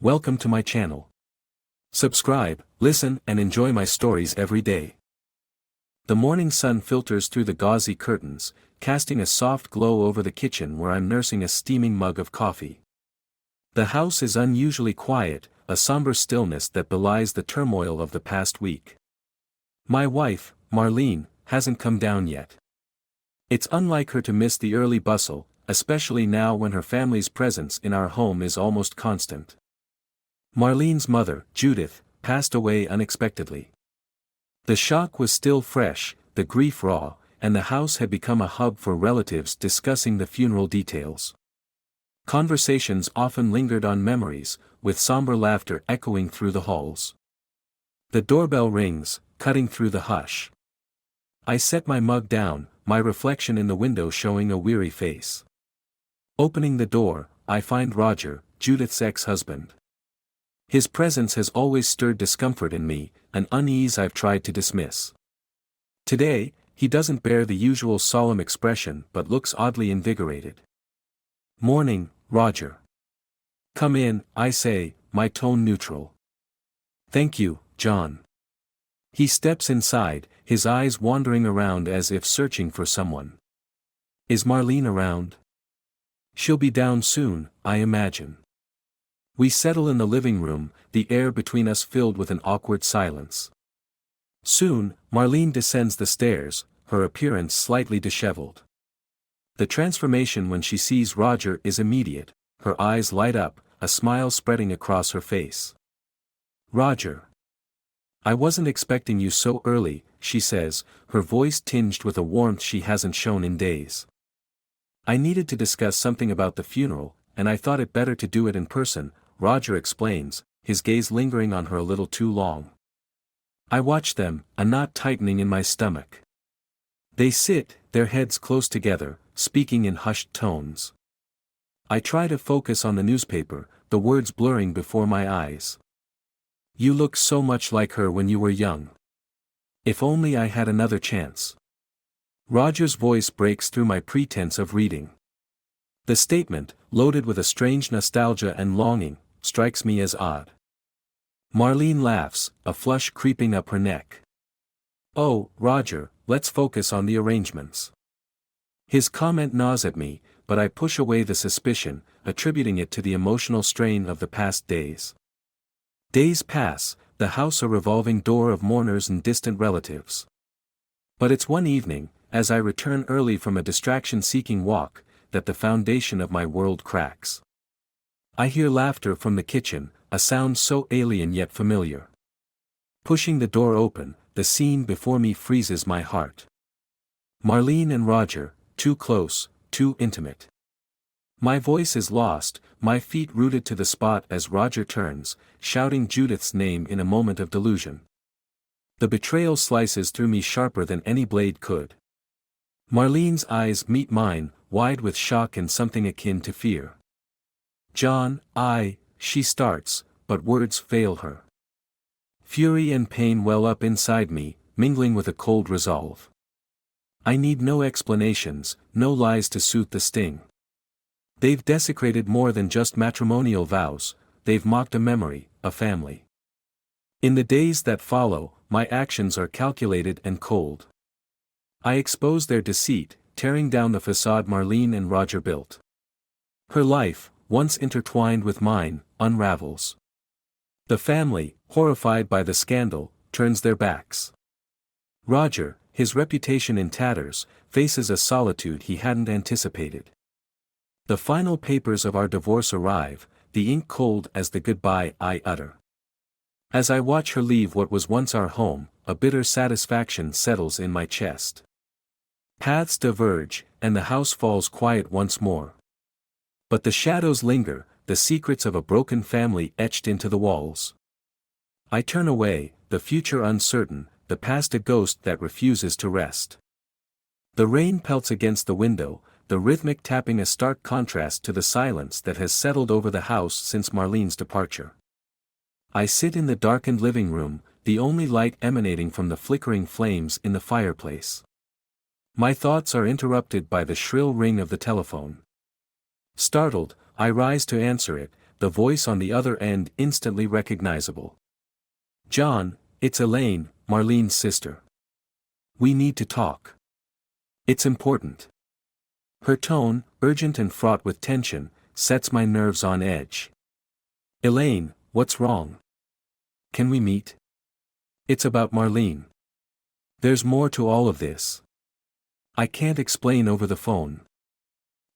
Welcome to my channel. Subscribe, listen, and enjoy my stories every day. The morning sun filters through the gauzy curtains, casting a soft glow over the kitchen where I'm nursing a steaming mug of coffee. The house is unusually quiet, a somber stillness that belies the turmoil of the past week. My wife, Marlene, hasn't come down yet. It's unlike her to miss the early bustle, especially now when her family's presence in our home is almost constant. Marlene's mother, Judith, passed away unexpectedly. The shock was still fresh, the grief raw, and the house had become a hub for relatives discussing the funeral details. Conversations often lingered on memories, with somber laughter echoing through the halls. The doorbell rings, cutting through the hush. I set my mug down, my reflection in the window showing a weary face. Opening the door, I find Roger, Judith's ex-husband. His presence has always stirred discomfort in me, an unease I've tried to dismiss. Today, he doesn't bear the usual solemn expression but looks oddly invigorated. "Morning, Roger." "Come in," I say, my tone neutral. "Thank you, John." He steps inside, his eyes wandering around as if searching for someone. "Is Marlene around?" "She'll be down soon, I imagine." We settle in the living room, the air between us filled with an awkward silence. Soon, Marlene descends the stairs, her appearance slightly disheveled. The transformation when she sees Roger is immediate, her eyes light up, a smile spreading across her face. "Roger. I wasn't expecting you so early," she says, her voice tinged with a warmth she hasn't shown in days. "I needed to discuss something about the funeral, and I thought it better to do it in person," Roger explains, his gaze lingering on her a little too long. I watch them, a knot tightening in my stomach. They sit, their heads close together, speaking in hushed tones. I try to focus on the newspaper, the words blurring before my eyes. "You look so much like her when you were young. If only I had another chance." Roger's voice breaks through my pretense of reading. The statement, loaded with a strange nostalgia and longing, strikes me as odd. Marlene laughs, a flush creeping up her neck. "Oh, Roger, let's focus on the arrangements." His comment gnaws at me, but I push away the suspicion, attributing it to the emotional strain of the past days. Days pass, the house a revolving door of mourners and distant relatives. But it's one evening, as I return early from a distraction-seeking walk, that the foundation of my world cracks. I hear laughter from the kitchen, a sound so alien yet familiar. Pushing the door open, the scene before me freezes my heart. Marlene and Roger, too close, too intimate. My voice is lost, my feet rooted to the spot as Roger turns, shouting Judith's name in a moment of delusion. The betrayal slices through me sharper than any blade could. Marlene's eyes meet mine, wide with shock and something akin to fear. "John, she starts, but words fail her. Fury and pain well up inside me, mingling with a cold resolve. I need no explanations, no lies to soothe the sting. They've desecrated more than just matrimonial vows, they've mocked a memory, a family. In the days that follow, my actions are calculated and cold. I expose their deceit, tearing down the facade Marlene and Roger built. Her life, once intertwined with mine, unravels. The family, horrified by the scandal, turns their backs. Roger, his reputation in tatters, faces a solitude he hadn't anticipated. The final papers of our divorce arrive, the ink cold as the goodbye I utter. As I watch her leave what was once our home, a bitter satisfaction settles in my chest. Paths diverge, and the house falls quiet once more. But the shadows linger, the secrets of a broken family etched into the walls. I turn away, the future uncertain, the past a ghost that refuses to rest. The rain pelts against the window, the rhythmic tapping a stark contrast to the silence that has settled over the house since Marlene's departure. I sit in the darkened living room, the only light emanating from the flickering flames in the fireplace. My thoughts are interrupted by the shrill ring of the telephone. Startled, I rise to answer it, the voice on the other end instantly recognizable. "John, it's Elaine, Marlene's sister. We need to talk. It's important." Her tone, urgent and fraught with tension, sets my nerves on edge. "Elaine, what's wrong? Can we meet?" "It's about Marlene. There's more to all of this. I can't explain over the phone."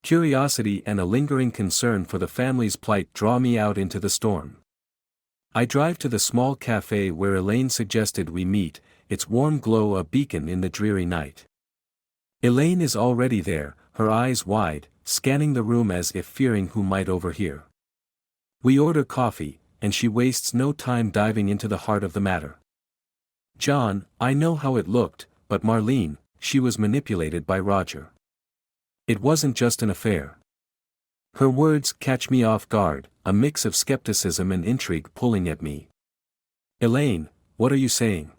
Curiosity and a lingering concern for the family's plight draw me out into the storm. I drive to the small cafe where Elaine suggested we meet, its warm glow a beacon in the dreary night. Elaine is already there, her eyes wide, scanning the room as if fearing who might overhear. We order coffee, and she wastes no time diving into the heart of the matter. "John, I know how it looked, but Marlene, she was manipulated by Roger. It wasn't just an affair." Her words catch me off guard, a mix of skepticism and intrigue pulling at me. "Elaine, what are you saying?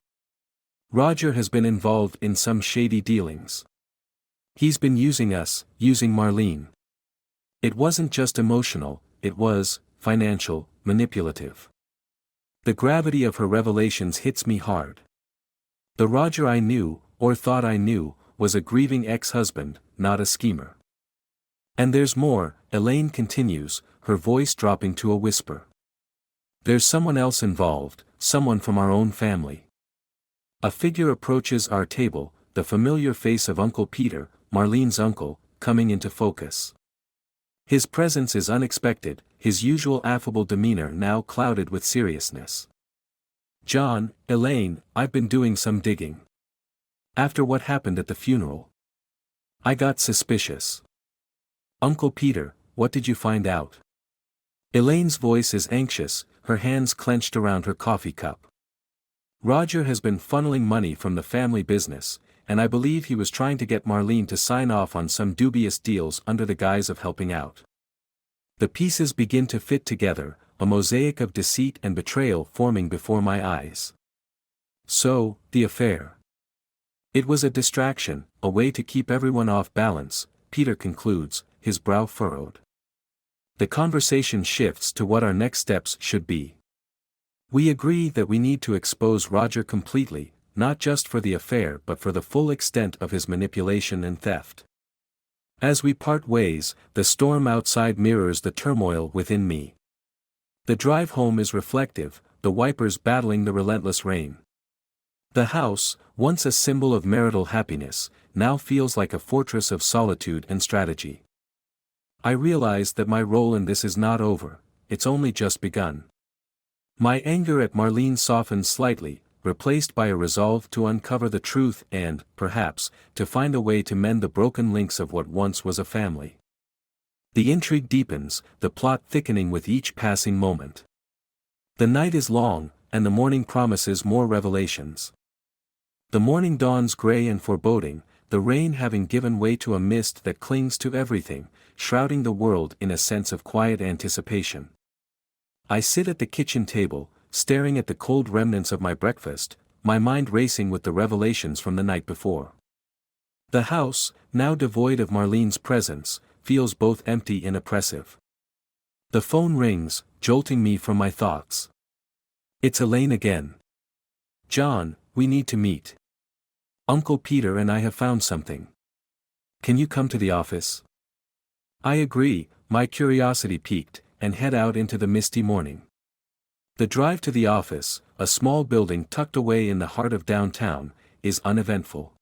Roger has been involved in some shady dealings. He's been using us, using Marlene. It wasn't just emotional, it was financial, manipulative." The gravity of her revelations hits me hard. The Roger I knew, or thought I knew, was a grieving ex-husband, not a schemer. "And there's more," Elaine continues, her voice dropping to a whisper. "There's someone else involved, someone from our own family." A figure approaches our table, the familiar face of Uncle Peter, Marlene's uncle, coming into focus. His presence is unexpected, his usual affable demeanor now clouded with seriousness. "John, Elaine, I've been doing some digging. After what happened at the funeral, I got suspicious." "Uncle Peter, what did you find out?" Elaine's voice is anxious, her hands clenched around her coffee cup. "Roger has been funneling money from the family business, and I believe he was trying to get Marlene to sign off on some dubious deals under the guise of helping out. The pieces begin to fit together, a mosaic of deceit and betrayal forming before my eyes. So, the affair. It was a distraction, a way to keep everyone off balance," Peter concludes, his brow furrowed. The conversation shifts to what our next steps should be. We agree that we need to expose Roger completely, not just for the affair but for the full extent of his manipulation and theft. As we part ways, the storm outside mirrors the turmoil within me. The drive home is reflective, the wipers battling the relentless rain. The house, once a symbol of marital happiness, now feels like a fortress of solitude and strategy. I realize that my role in this is not over, it's only just begun. My anger at Marlene softens slightly, replaced by a resolve to uncover the truth and, perhaps, to find a way to mend the broken links of what once was a family. The intrigue deepens, the plot thickening with each passing moment. The night is long, and the morning promises more revelations. The morning dawns gray and foreboding, the rain having given way to a mist that clings to everything, shrouding the world in a sense of quiet anticipation. I sit at the kitchen table, staring at the cold remnants of my breakfast, my mind racing with the revelations from the night before. The house, now devoid of Marlene's presence, feels both empty and oppressive. The phone rings, jolting me from my thoughts. It's Elaine again. "John, we need to meet. Uncle Peter and I have found something. Can you come to the office?" I agree, my curiosity piqued, and head out into the misty morning. The drive to the office, a small building tucked away in the heart of downtown, is uneventful.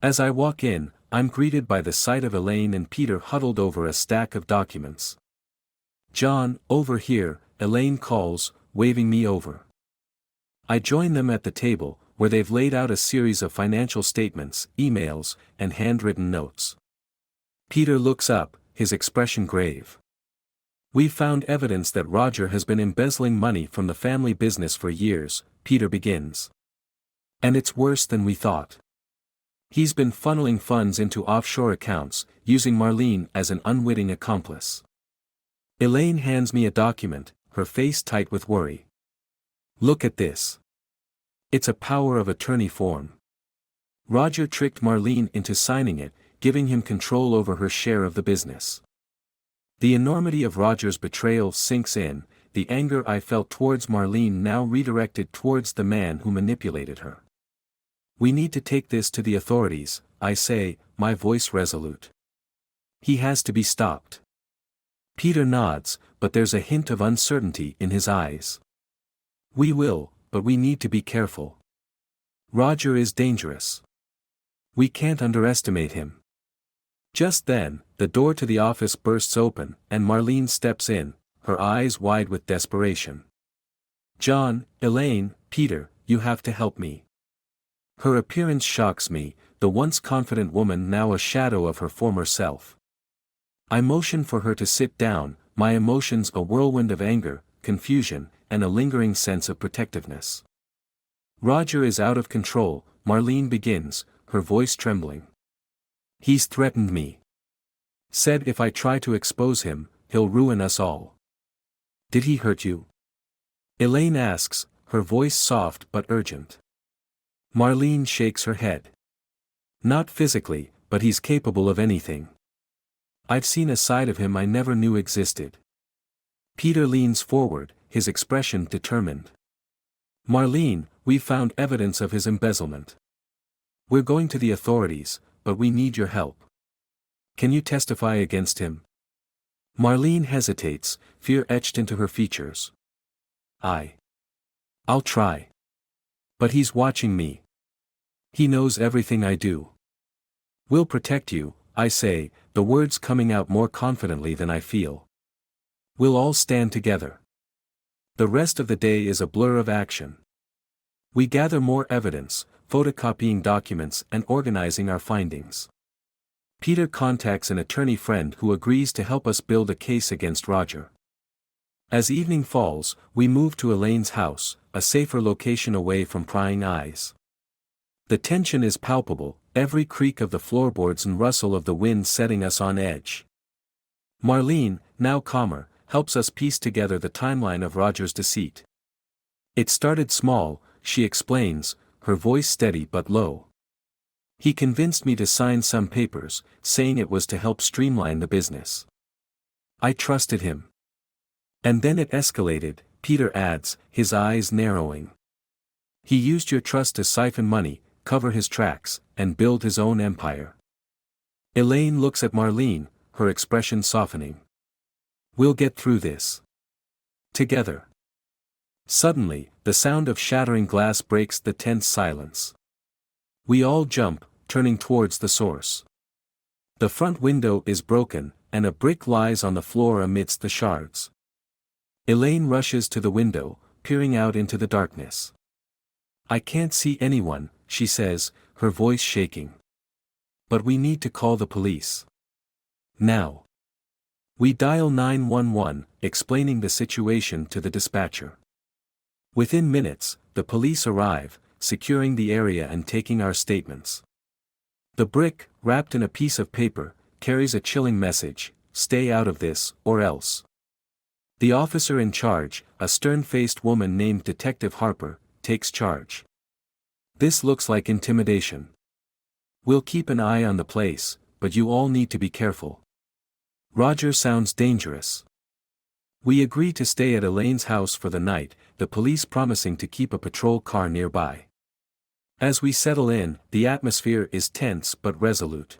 As I walk in, I'm greeted by the sight of Elaine and Peter huddled over a stack of documents. "John, over here," Elaine calls, waving me over. I join them at the table, where they've laid out a series of financial statements, emails, and handwritten notes. Peter looks up, his expression grave. "We've found evidence that Roger has been embezzling money from the family business for years," Peter begins. "And it's worse than we thought. He's been funneling funds into offshore accounts, using Marlene as an unwitting accomplice." Elaine hands me a document, her face tight with worry. "Look at this. It's a power of attorney form. Roger tricked Marlene into signing it, giving him control over her share of the business. The enormity of Roger's betrayal sinks in, the anger I felt towards Marlene now redirected towards the man who manipulated her. We need to take this to the authorities, I say, my voice resolute. He has to be stopped. Peter nods, but there's a hint of uncertainty in his eyes. We will, but we need to be careful. Roger is dangerous. We can't underestimate him. Just then, the door to the office bursts open, and Marlene steps in, her eyes wide with desperation. John, Elaine, Peter, you have to help me. Her appearance shocks me, the once confident woman now a shadow of her former self. I motion for her to sit down, my emotions a whirlwind of anger, confusion, and a lingering sense of protectiveness. Roger is out of control, Marlene begins, her voice trembling. He's threatened me. Said if I try to expose him, he'll ruin us all. Did he hurt you? Elaine asks, her voice soft but urgent. Marlene shakes her head. Not physically, but he's capable of anything. I've seen a side of him I never knew existed. Peter leans forward, his expression determined. Marlene, we've found evidence of his embezzlement. We're going to the authorities, but we need your help. Can you testify against him? Marlene hesitates, fear etched into her features. I'll try. But he's watching me. He knows everything I do. We'll protect you, I say, the words coming out more confidently than I feel. We'll all stand together. The rest of the day is a blur of action. We gather more evidence, photocopying documents and organizing our findings. Peter contacts an attorney friend who agrees to help us build a case against Roger. As evening falls, we move to Elaine's house, a safer location away from prying eyes. The tension is palpable, every creak of the floorboards and rustle of the wind setting us on edge. Marlene, now calmer, helps us piece together the timeline of Roger's deceit. It started small, she explains, her voice steady but low. He convinced me to sign some papers, saying it was to help streamline the business. I trusted him. And then it escalated, Peter adds, his eyes narrowing. He used your trust to siphon money, cover his tracks, and build his own empire. Elaine looks at Marlene, her expression softening. We'll get through this. Together. Suddenly, the sound of shattering glass breaks the tense silence. We all jump, turning towards the source. The front window is broken, and a brick lies on the floor amidst the shards. Elaine rushes to the window, peering out into the darkness. I can't see anyone, she says, her voice shaking. But we need to call the police. Now. We dial 911, explaining the situation to the dispatcher. Within minutes, the police arrive, securing the area and taking our statements. The brick, wrapped in a piece of paper, carries a chilling message: stay out of this, or else. The officer in charge, a stern-faced woman named Detective Harper, takes charge. This looks like intimidation. We'll keep an eye on the place, but you all need to be careful. Roger sounds dangerous. We agree to stay at Elaine's house for the night, the police promising to keep a patrol car nearby. As we settle in, the atmosphere is tense but resolute.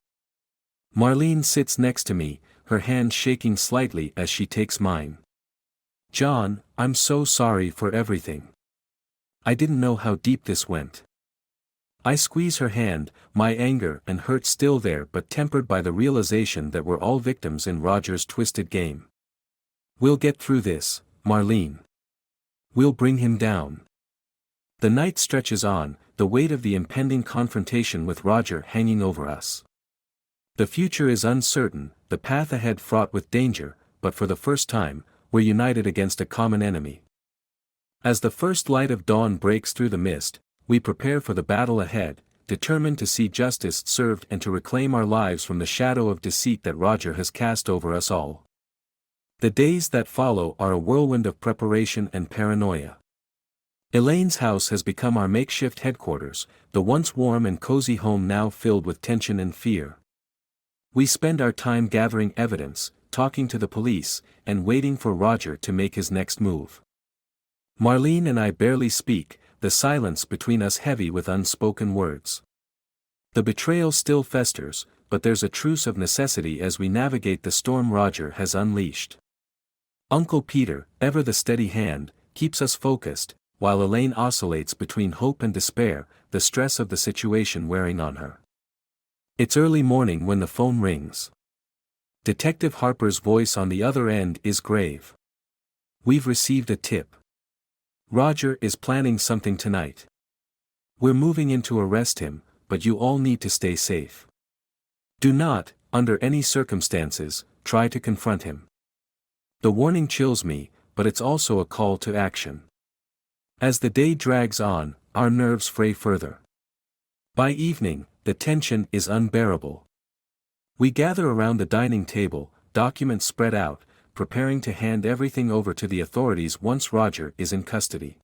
Marlene sits next to me, her hand shaking slightly as she takes mine. John, I'm so sorry for everything. I didn't know how deep this went. I squeeze her hand, my anger and hurt still there but tempered by the realization that we're all victims in Roger's twisted game. We'll get through this, Marlene. We'll bring him down. The night stretches on, the weight of the impending confrontation with Roger hanging over us. The future is uncertain, the path ahead fraught with danger, but for the first time, we're united against a common enemy. As the first light of dawn breaks through the mist, we prepare for the battle ahead, determined to see justice served and to reclaim our lives from the shadow of deceit that Roger has cast over us all. The days that follow are a whirlwind of preparation and paranoia. Elaine's house has become our makeshift headquarters, the once warm and cozy home now filled with tension and fear. We spend our time gathering evidence, talking to the police, and waiting for Roger to make his next move. Marlene and I barely speak, the silence between us heavy with unspoken words. The betrayal still festers, but there's a truce of necessity as we navigate the storm Roger has unleashed. Uncle Peter, ever the steady hand, keeps us focused, while Elaine oscillates between hope and despair, the stress of the situation wearing on her. It's early morning when the phone rings. Detective Harper's voice on the other end is grave. We've received a tip. Roger is planning something tonight. We're moving in to arrest him, but you all need to stay safe. Do not, under any circumstances, try to confront him. The warning chills me, but it's also a call to action. As the day drags on, our nerves fray further. By evening, the tension is unbearable. We gather around the dining table, documents spread out, preparing to hand everything over to the authorities once Roger is in custody.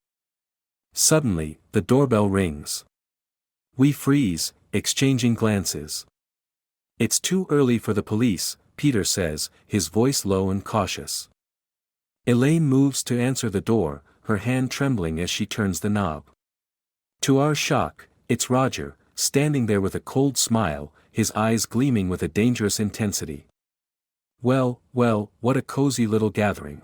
Suddenly, the doorbell rings. We freeze, exchanging glances. It's too early for the police, Peter says, his voice low and cautious. Elaine moves to answer the door, her hand trembling as she turns the knob. To our shock, it's Roger, standing there with a cold smile, his eyes gleaming with a dangerous intensity. Well, what a cozy little gathering.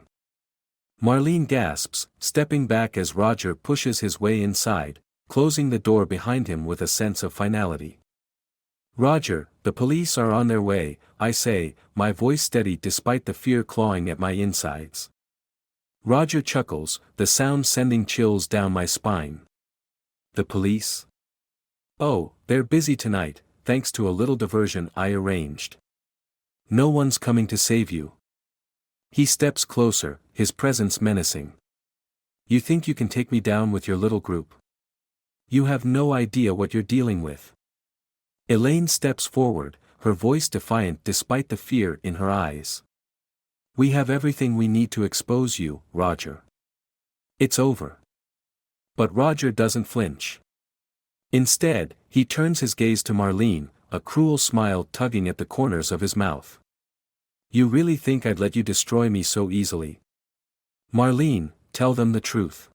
Marlene gasps, stepping back as Roger pushes his way inside, closing the door behind him with a sense of finality. Roger, the police are on their way, I say, my voice steady despite the fear clawing at my insides. Roger chuckles, the sound sending chills down my spine. The police? Oh, they're busy tonight, thanks to a little diversion I arranged. No one's coming to save you. He steps closer, his presence menacing. You think you can take me down with your little group? You have no idea what you're dealing with. Elaine steps forward, her voice defiant despite the fear in her eyes. We have everything we need to expose you, Roger. It's over. But Roger doesn't flinch. Instead, he turns his gaze to Marlene, a cruel smile tugging at the corners of his mouth. You really think I'd let you destroy me so easily? Marlene, tell them the truth.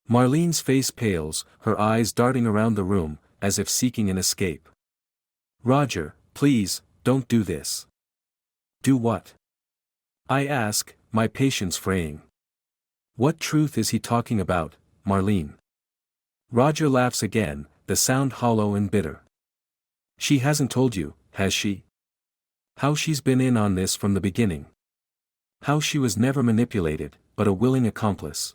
Marlene's face pales, her eyes darting around the room, as if seeking an escape. Roger, please, don't do this. Do what? I ask, my patience fraying. What truth is he talking about, Marlene? Roger laughs again, the sound hollow and bitter. She hasn't told you, has she? How she's been in on this from the beginning. How she was never manipulated, but a willing accomplice.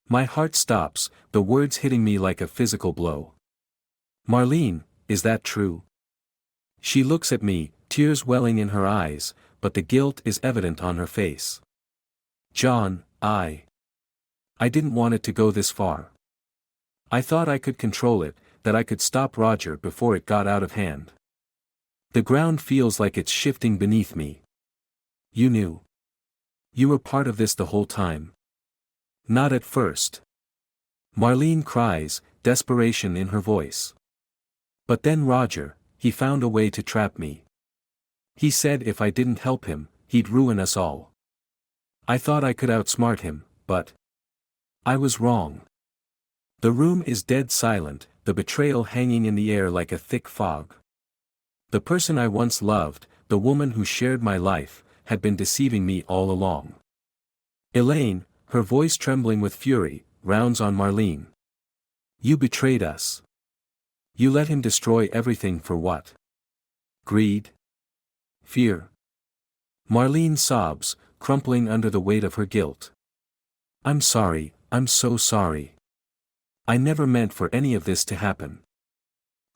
My heart stops, the words hitting me like a physical blow. Marlene, is that true? She looks at me, tears welling in her eyes, but the guilt is evident on her face. John, I didn't want it to go this far. I thought I could control it, that I could stop Roger before it got out of hand. The ground feels like it's shifting beneath me. You knew. You were part of this the whole time. Not at first. Marlene cries, desperation in her voice. But then Roger, he found a way to trap me. He said if I didn't help him, he'd ruin us all. I thought I could outsmart him, but I was wrong. The room is dead silent, the betrayal hanging in the air like a thick fog. The person I once loved, the woman who shared my life, had been deceiving me all along. Elaine, her voice trembling with fury, rounds on Marlene. You betrayed us. You let him destroy everything for what? Greed? Fear? Marlene sobs, crumpling under the weight of her guilt. I'm sorry, I'm so sorry. I never meant for any of this to happen.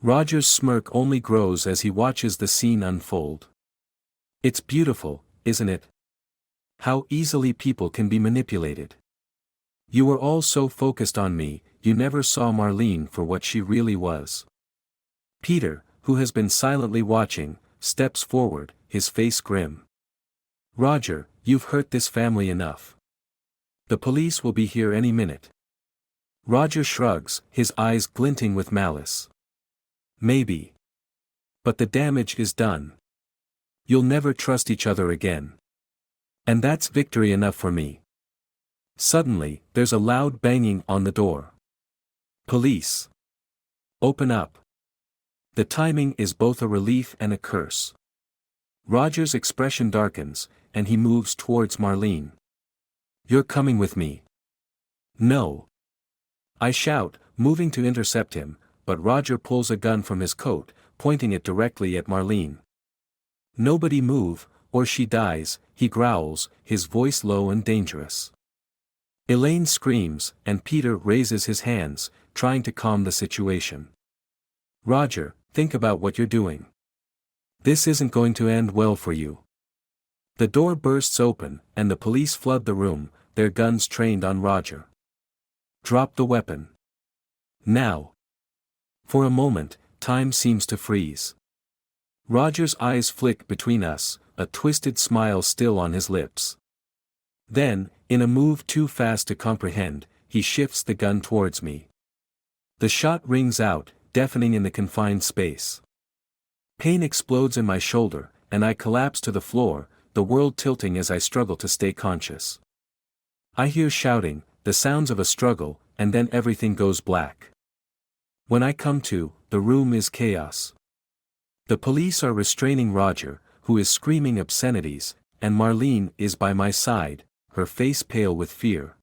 Roger's smirk only grows as he watches the scene unfold. It's beautiful, isn't it? How easily people can be manipulated. You were all so focused on me, you never saw Marlene for what she really was. Peter, who has been silently watching, steps forward, his face grim. Roger, you've hurt this family enough. The police will be here any minute. Roger shrugs, his eyes glinting with malice. Maybe. But the damage is done. You'll never trust each other again. And that's victory enough for me. Suddenly, there's a loud banging on the door. Police. Open up. The timing is both a relief and a curse. Roger's expression darkens, and he moves towards Marlene. You're coming with me. No. I shout, moving to intercept him, but Roger pulls a gun from his coat, pointing it directly at Marlene. Nobody move, or she dies, he growls, his voice low and dangerous. Elaine screams, and Peter raises his hands, trying to calm the situation. Roger, think about what you're doing. This isn't going to end well for you. The door bursts open, and the police flood the room, their guns trained on Roger. Drop the weapon. Now. For a moment, time seems to freeze. Roger's eyes flick between us, a twisted smile still on his lips. Then, in a move too fast to comprehend, he shifts the gun towards me. The shot rings out, deafening in the confined space. Pain explodes in my shoulder, and I collapse to the floor, the world tilting as I struggle to stay conscious. I hear shouting, the sounds of a struggle, and then everything goes black. When I come to, the room is chaos. The police are restraining Roger, who is screaming obscenities, and Marlene is by my side, her face pale with fear.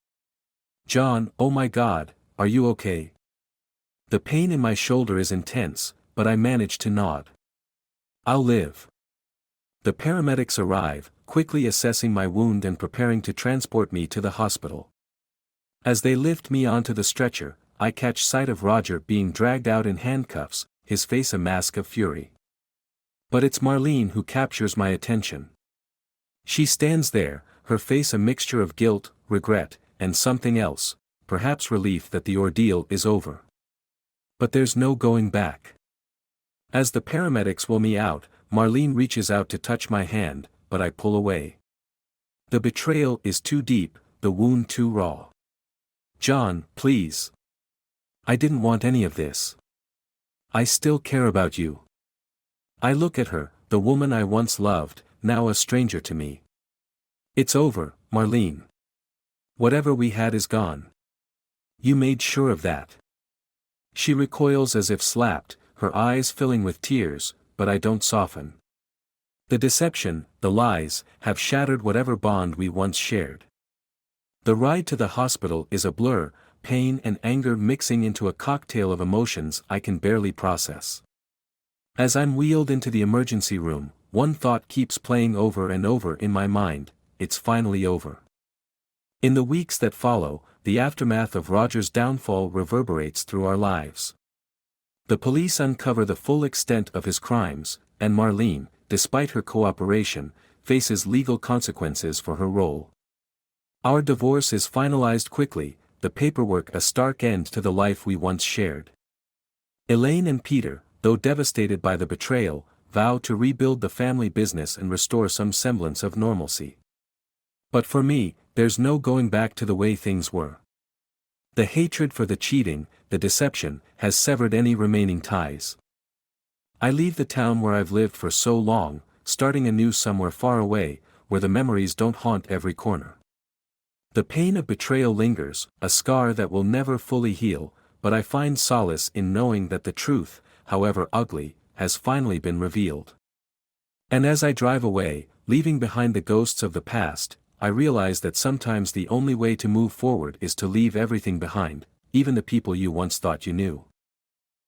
John, oh my God, are you okay? The pain in my shoulder is intense, but I manage to nod. I'll live. The paramedics arrive, quickly assessing my wound and preparing to transport me to the hospital. As they lift me onto the stretcher, I catch sight of Roger being dragged out in handcuffs, his face a mask of fury. But it's Marlene who captures my attention. She stands there, her face a mixture of guilt, regret, and something else, perhaps relief that the ordeal is over. But there's no going back. As the paramedics will me out, Marlene reaches out to touch my hand, but I pull away. The betrayal is too deep, the wound too raw. John, please. I didn't want any of this. I still care about you. I look at her, the woman I once loved, now a stranger to me. It's over, Marlene. Whatever we had is gone. You made sure of that. She recoils as if slapped, her eyes filling with tears, but I don't soften. The deception, the lies, have shattered whatever bond we once shared. The ride to the hospital is a blur, pain and anger mixing into a cocktail of emotions I can barely process. As I'm wheeled into the emergency room, one thought keeps playing over and over in my mind, it's finally over. In the weeks that follow, the aftermath of Roger's downfall reverberates through our lives. The police uncover the full extent of his crimes, and Marlene, despite her cooperation, faces legal consequences for her role. Our divorce is finalized quickly, the paperwork a stark end to the life we once shared. Elaine and Peter, though devastated by the betrayal, vow to rebuild the family business and restore some semblance of normalcy. But for me, there's no going back to the way things were. The hatred for the cheating, the deception, has severed any remaining ties. I leave the town where I've lived for so long, starting anew somewhere far away, where the memories don't haunt every corner. The pain of betrayal lingers, a scar that will never fully heal, but I find solace in knowing that the truth, however ugly, has finally been revealed. And as I drive away, leaving behind the ghosts of the past, I realize that sometimes the only way to move forward is to leave everything behind, even the people you once thought you knew.